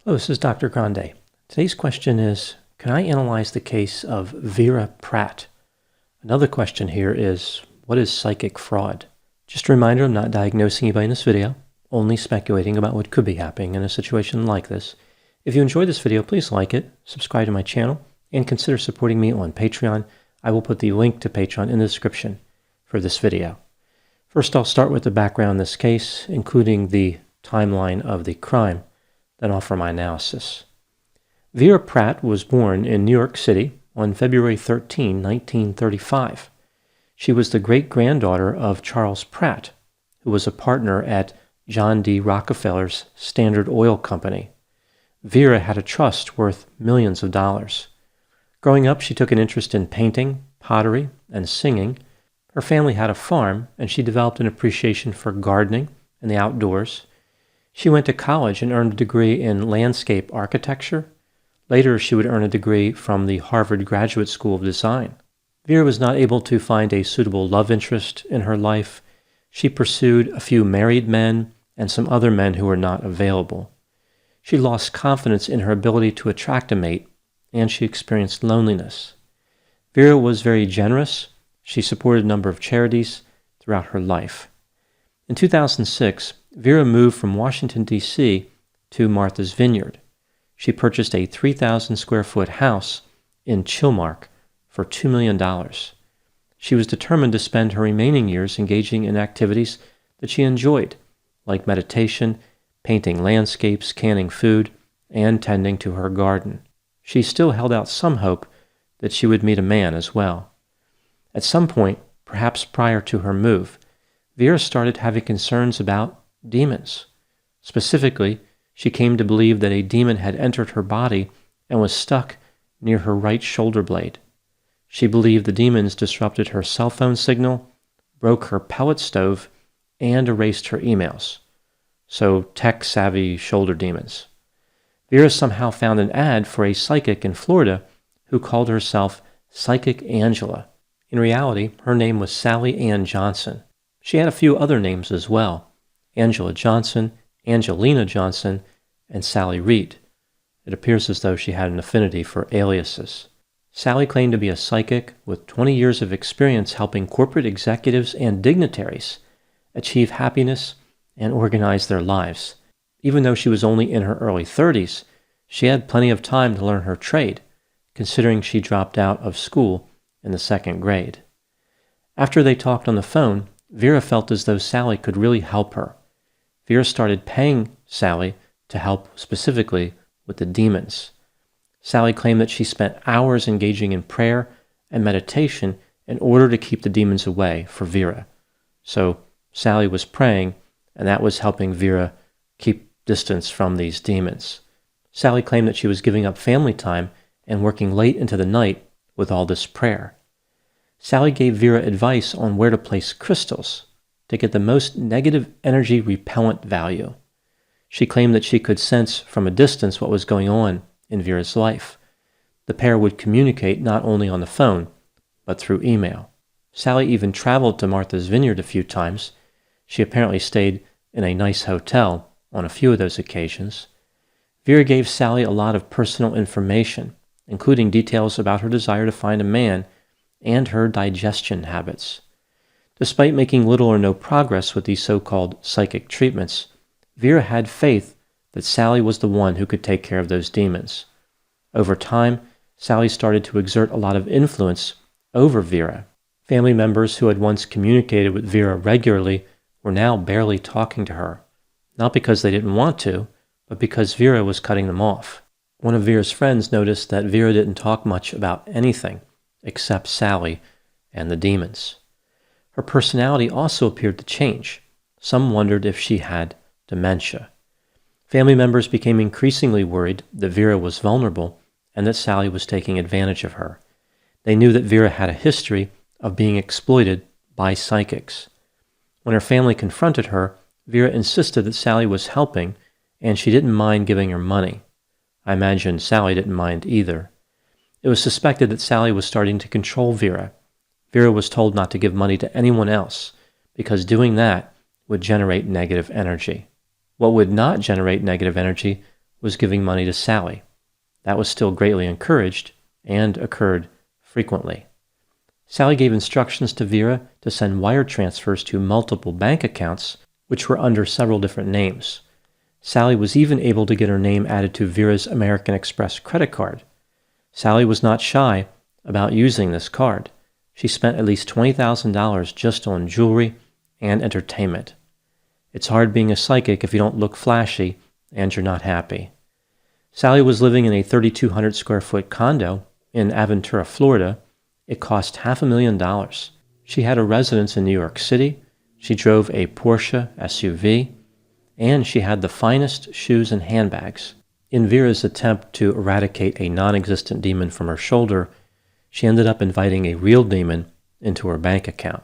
Hello, this is Dr. Grande. Today's question is, can I analyze the case of Vera Pratt? Another question here is, what is psychic fraud? Just a reminder, I'm not diagnosing anybody in this video, only speculating about what could be happening in a situation like this. If you enjoyed this video, please like it, subscribe to my channel, and consider supporting me on Patreon. I will put the link to Patreon in the description for this video. First, I'll start with the background in this case, including the timeline of the crime, then offer my analysis. Vera Pratt was born in New York City on February 13, 1935. She was the great-granddaughter of Charles Pratt, who was a partner at John D. Rockefeller's Standard Oil Company. Vera had a trust worth millions of dollars. Growing up, she took an interest in painting, pottery, and singing. Her family had a farm, and she developed an appreciation for gardening and the outdoors. She went to college and earned a degree in landscape architecture. Later, she would earn a degree from the Harvard Graduate School of Design. Vera was not able to find a suitable love interest in her life. She pursued a few married men and some other men who were not available. She lost confidence in her ability to attract a mate, and she experienced loneliness. Vera was very generous. She supported a number of charities throughout her life. In 2006, Vera moved from Washington, D.C. to Martha's Vineyard. She purchased a 3,000 square foot house in Chilmark for $2 million. She was determined to spend her remaining years engaging in activities that she enjoyed, like meditation, painting landscapes, canning food, and tending to her garden. She still held out some hope that she would meet a man as well. At some point, perhaps prior to her move, Vera started having concerns about demons. Specifically, she came to believe that a demon had entered her body and was stuck near her right shoulder blade. She believed the demons disrupted her cell phone signal, broke her pellet stove, and erased her emails. So, tech-savvy shoulder demons. Vera somehow found an ad for a psychic in Florida who called herself Psychic Angela. In reality, her name was Sally Ann Johnson. She had a few other names as well: Angela Johnson, Angelina Johnson, and Sally Reed. It appears as though she had an affinity for aliases. Sally claimed to be a psychic with 20 years of experience helping corporate executives and dignitaries achieve happiness and organize their lives. Even though she was only in her early 30s, she had plenty of time to learn her trade, considering she dropped out of school in the 2nd grade. After they talked on the phone, Vera felt as though Sally could really help her. Vera started paying Sally to help specifically with the demons. Sally claimed that she spent hours engaging in prayer and meditation in order to keep the demons away for Vera. So Sally was praying, and that was helping Vera keep distance from these demons. Sally claimed that she was giving up family time and working late into the night with all this prayer. Sally gave Vera advice on where to place crystals to get the most negative energy repellent value. She claimed that she could sense from a distance what was going on in Vera's life. The pair would communicate not only on the phone, but through email. Sally even traveled to Martha's Vineyard a few times. She apparently stayed in a nice hotel on a few of those occasions. Vera gave Sally a lot of personal information, including details about her desire to find a man and her digestion habits. Despite making little or no progress with these so-called psychic treatments, Vera had faith that Sally was the one who could take care of those demons. Over time, Sally started to exert a lot of influence over Vera. Family members who had once communicated with Vera regularly were now barely talking to her, not because they didn't want to, but because Vera was cutting them off. One of Vera's friends noticed that Vera didn't talk much about anything except Sally and the demons. Her personality also appeared to change. Some wondered if she had dementia. Family members became increasingly worried that Vera was vulnerable and that Sally was taking advantage of her. They knew that Vera had a history of being exploited by psychics. When her family confronted her, Vera insisted that Sally was helping and she didn't mind giving her money. I imagine Sally didn't mind either. It was suspected that Sally was starting to control Vera. Vera was told not to give money to anyone else because doing that would generate negative energy. What would not generate negative energy was giving money to Sally. That was still greatly encouraged and occurred frequently. Sally gave instructions to Vera to send wire transfers to multiple bank accounts, which were under several different names. Sally was even able to get her name added to Vera's American Express credit card. Sally was not shy about using this card. She spent at least $20,000 just on jewelry and entertainment. It's hard being a psychic if you don't look flashy and you're not happy. Sally was living in a 3,200 square foot condo in Aventura, Florida. It cost $500,000. She had a residence in New York City. She drove a Porsche SUV, and she had the finest shoes and handbags. In Vera's attempt to eradicate a non-existent demon from her shoulder, she ended up inviting a real demon into her bank account.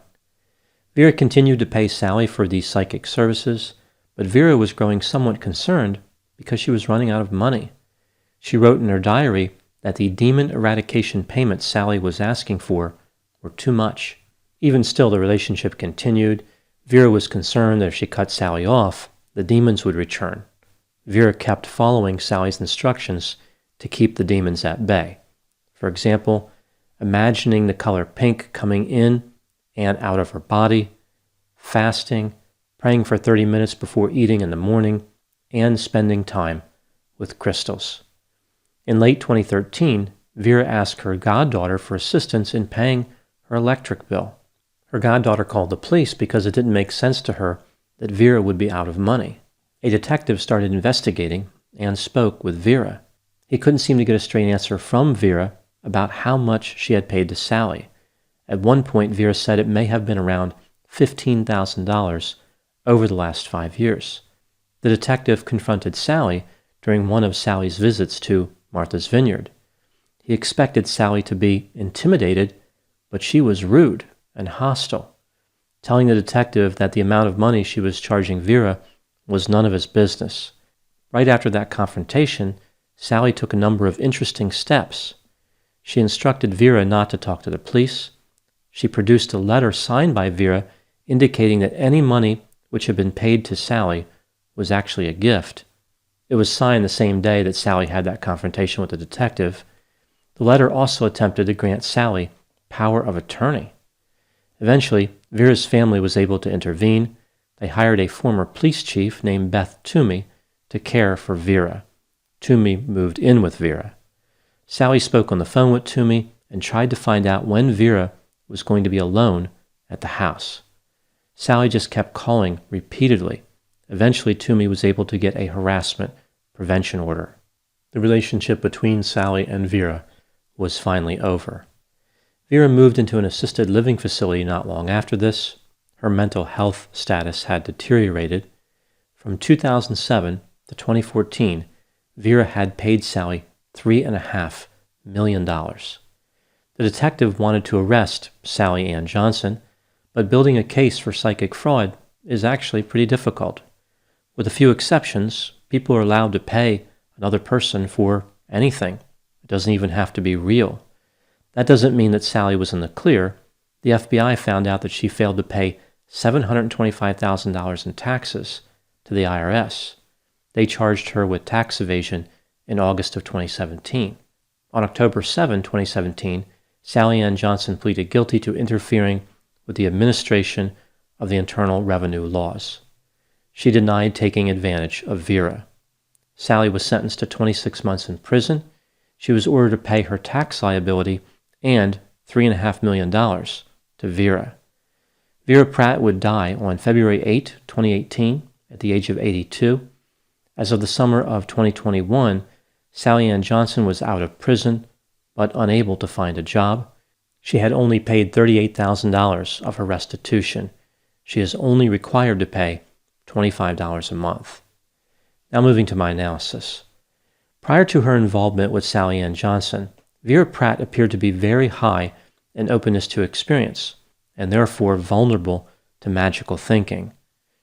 Vera continued to pay Sally for these psychic services, but Vera was growing somewhat concerned because she was running out of money. She wrote in her diary that the demon eradication payments Sally was asking for were too much. Even still, the relationship continued. Vera was concerned that if she cut Sally off, the demons would return. Vera kept following Sally's instructions to keep the demons at bay. For example, imagining the color pink coming in and out of her body, fasting, praying for 30 minutes before eating in the morning, and spending time with crystals. In late 2013, Vera asked her goddaughter for assistance in paying her electric bill. Her goddaughter called the police because it didn't make sense to her that Vera would be out of money. A detective started investigating and spoke with Vera. He couldn't seem to get a straight answer from Vera about how much she had paid to Sally. At one point, Vera said it may have been around $15,000 over the last 5 years. The detective confronted Sally during one of Sally's visits to Martha's Vineyard. He expected Sally to be intimidated, but she was rude and hostile, telling the detective that the amount of money she was charging Vera was none of his business. Right after that confrontation, Sally took a number of interesting steps. She instructed Vera not to talk to the police. She produced a letter signed by Vera indicating that any money which had been paid to Sally was actually a gift. It was signed the same day that Sally had that confrontation with the detective. The letter also attempted to grant Sally power of attorney. Eventually, Vera's family was able to intervene. They hired a former police chief named Beth Toomey to care for Vera. Toomey moved in with Vera. Sally spoke on the phone with Toomey and tried to find out when Vera was going to be alone at the house. Sally just kept calling repeatedly. Eventually, Toomey was able to get a harassment prevention order. The relationship between Sally and Vera was finally over. Vera moved into an assisted living facility not long after this. Her mental health status had deteriorated. From 2007 to 2014, Vera had paid Sally $3.5 million. The detective wanted to arrest Sally Ann Johnson, but building a case for psychic fraud is actually pretty difficult. With a few exceptions, people are allowed to pay another person for anything. It doesn't even have to be real. That doesn't mean that Sally was in the clear. The FBI found out that she failed to pay $725,000 in taxes to the IRS. They charged her with tax evasion in August of 2017. On October 7, 2017, Sally Ann Johnson pleaded guilty to interfering with the administration of the Internal Revenue laws. She denied taking advantage of Vera. Sally was sentenced to 26 months in prison. She was ordered to pay her tax liability and $3.5 million to Vera. Vera Pratt would die on February 8, 2018, at the age of 82. As of the summer of 2021, Sally Ann Johnson was out of prison, but unable to find a job. She had only paid $38,000 of her restitution. She is only required to pay $25 a month. Now moving to my analysis. Prior to her involvement with Sally Ann Johnson, Vera Pratt appeared to be very high in openness to experience, and therefore vulnerable to magical thinking.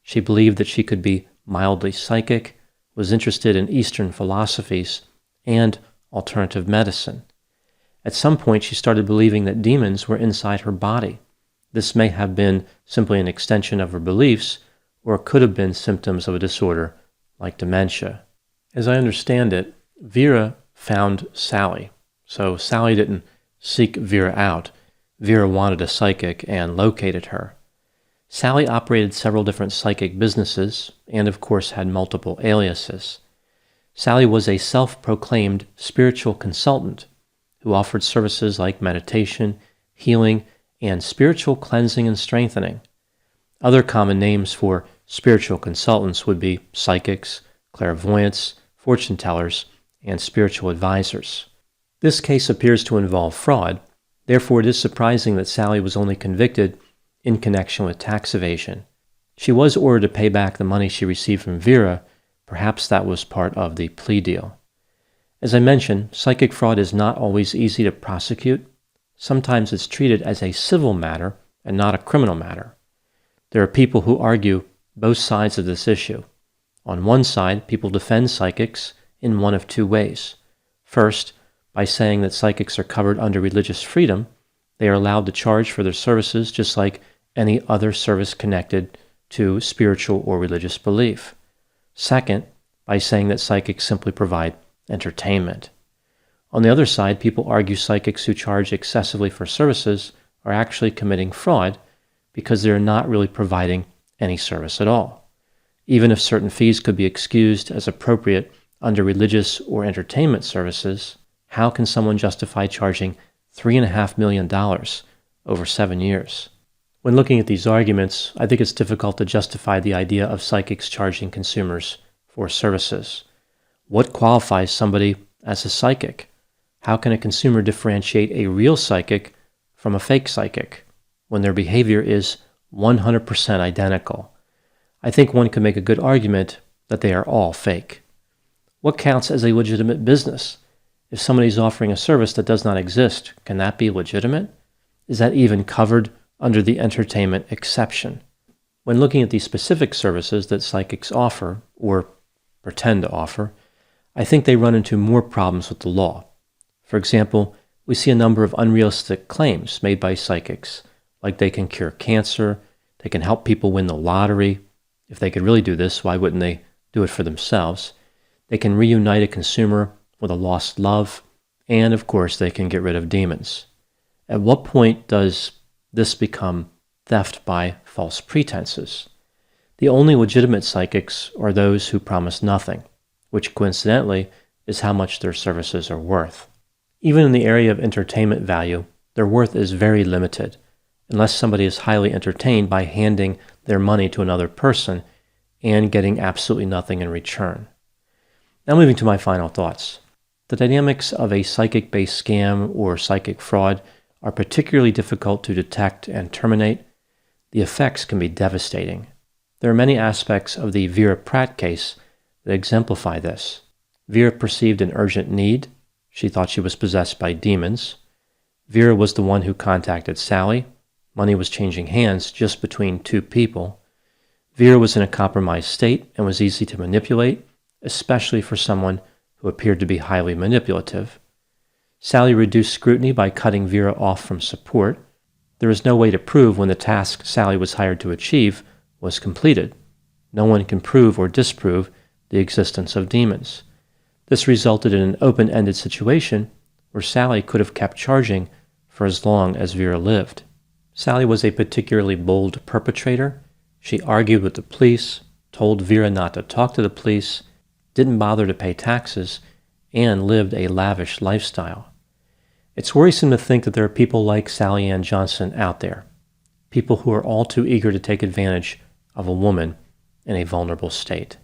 She believed that she could be mildly psychic, was interested in Eastern philosophies, and alternative medicine. At some point, she started believing that demons were inside her body. This may have been simply an extension of her beliefs, or it could have been symptoms of a disorder like dementia. As I understand it, Vera found Sally. So Sally didn't seek Vera out. Vera wanted a psychic and located her. Sally operated several different psychic businesses and, of course, had multiple aliases. Sally was a self-proclaimed spiritual consultant who offered services like meditation, healing, and spiritual cleansing and strengthening. Other common names for spiritual consultants would be psychics, clairvoyants, fortune tellers, and spiritual advisors. This case appears to involve fraud. Therefore, it is surprising that Sally was only convicted in connection with tax evasion. She was ordered to pay back the money she received from Vera. Perhaps that was part of the plea deal. As I mentioned, psychic fraud is not always easy to prosecute. Sometimes it's treated as a civil matter and not a criminal matter. There are people who argue both sides of this issue. On one side, people defend psychics in one of two ways. First, by saying that psychics are covered under religious freedom. They are allowed to charge for their services just like any other service connected to spiritual or religious belief. Second, by saying that psychics simply provide entertainment. On the other side, people argue psychics who charge excessively for services are actually committing fraud because they are not really providing any service at all. Even if certain fees could be excused as appropriate under religious or entertainment services, how can someone justify charging $3.5 million over 7 years? When looking at these arguments, I think it's difficult to justify the idea of psychics charging consumers for services. What qualifies somebody as a psychic? How can a consumer differentiate a real psychic from a fake psychic when their behavior is 100% identical? I think one could make a good argument that they are all fake. What counts as a legitimate business? If somebody's offering a service that does not exist, can that be legitimate? Is that even covered under the entertainment exception? When looking at the specific services that psychics offer, or pretend to offer, I think they run into more problems with the law. For example, we see a number of unrealistic claims made by psychics, like they can cure cancer, they can help people win the lottery. If they could really do this, why wouldn't they do it for themselves? They can reunite a consumer with a lost love, and of course they can get rid of demons. At what point does this become theft by false pretenses? The only legitimate psychics are those who promise nothing, which coincidentally is how much their services are worth. Even in the area of entertainment value, their worth is very limited, unless somebody is highly entertained by handing their money to another person and getting absolutely nothing in return. Now moving to my final thoughts. The dynamics of a psychic-based scam or psychic fraud are particularly difficult to detect and terminate. The effects can be devastating. There are many aspects of the Vera Pratt case that exemplify this. Vera perceived an urgent need. She thought she was possessed by demons. Vera was the one who contacted Sally. Money was changing hands just between two people. Vera was in a compromised state and was easy to manipulate, especially for someone who appeared to be highly manipulative. Sally reduced scrutiny by cutting Vera off from support. There is no way to prove when the task Sally was hired to achieve was completed. No one can prove or disprove the existence of demons. This resulted in an open-ended situation where Sally could have kept charging for as long as Vera lived. Sally was a particularly bold perpetrator. She argued with the police, told Vera not to talk to the police, didn't bother to pay taxes, and lived a lavish lifestyle. It's worrisome to think that there are people like Sally Ann Johnson out there, people who are all too eager to take advantage of a woman in a vulnerable state.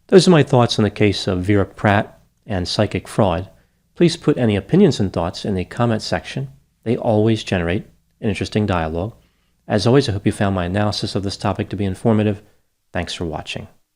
Those are my thoughts on the case of Vera Pratt and psychic fraud. Please put any opinions and thoughts in the comment section. They always generate an interesting dialogue. As always, I hope you found my analysis of this topic to be informative. Thanks for watching.